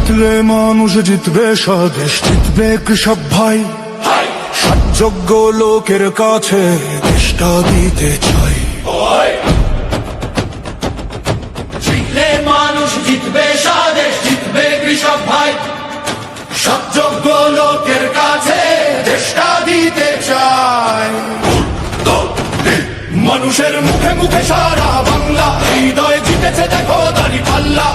জিতলে মানুষ জিতবে, স্বদেশ জিতবে কৃষক ভাই। যোগ্য লোকের কাছে দেশটা দিতে চাই। জিতলে মানুষ জিতবে, স্বদেশ জিতবে কৃষক ভাই। সব যোগ্য লোকের কাছে দেশটা দিতে চাই। মানুষের মুখে মুখে সারা বাংলা, হৃদয়ে জিতেছে দেখো দাঁড়িপাল্লা।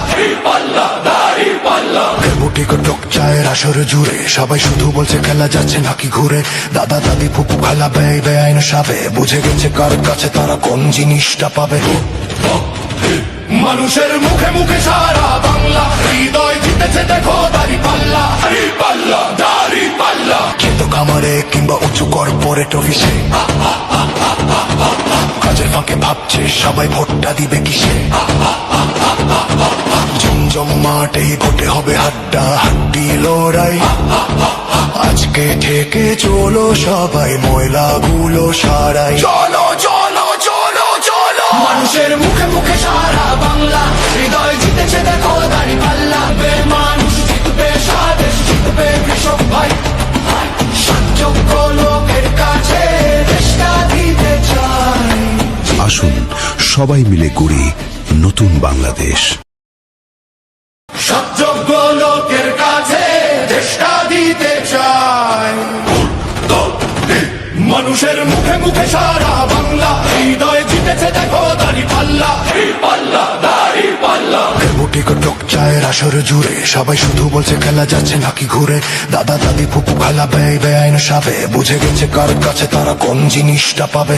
পাল্লা দাঁড়িপাল্লা বুটি টক চায়ের আসর জুড়ে সবাই শুধু বলছে খেলা যাচ্ছে নাকি ঘুরে। দাদা দাদি ফুপু খালা ব্যয় বেআইন সাবে, বুঝে গেছে কার কাছে তারা কোন জিনিসটা পাবে। মানুষের মুখে মুখে সারা বাংলা, হৃদয় জিতেছে দেখো দাঁড়িপাল্লা। পাল্লা দাঁড়িপাল্লা খেত খামারে কিংবা উঁচু কর্পোরেট অফিসে, কাজের ফাঁকে ভাবছে সবাই ভোটটা দিবে কিসে। জমজম মাঠে ভোটে হবে হাড্ডা হাড্ডি লড়াই। আজকে থেকে চলো সবাই ময়লাগুলো সারাই। চলো চলো চলো চলো, মানুষের মুখে মুখে সারা বাংলা, হৃদয় জিতেছে দেখো দাঁড়িপাল্লা। মানুষ জিতবে, স্বদেশ জিতবে কৃষক ভাই। যোগ্য লোকের কাছে দেশটা দিতে চাই। আসুন সবাই মিলে গড়ি নতুন বাংলাদেশ। সব যোগ্য লোকের কাছে দেশটা দিতে চাই। মানুষের মুখে মুখে সারা বাংলা, হৃদয় জিতেছে দেখো দাঁড়িপাল্লা। পাল্লা দাঁড়িপাল্লা বুটি টক চায়ের আসর জুড়ে সবাই শুধু বলছে খেলা যাচ্ছে নাকি ঘুরে। দাদা দাদি ফুপু খালা ব্যয় বেআইন সাবে, বুঝে গেছে কার কাছে তারা কোন জিনিসটা পাবে।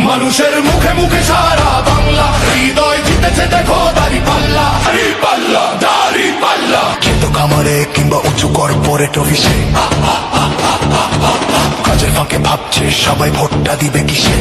মানুষের মুখে মুখে সারা বাংলা, হৃদয় জিতেছে দেখো দাঁড়িপাল্লা। পাল্লা দাঁড়িপাল্লা খেত খামারে কিংবা উঁচু কর্পোরেট অফিসে, কাজের ফাঁকে ভাবছে সবাই ভোটটা দিবে কিসে।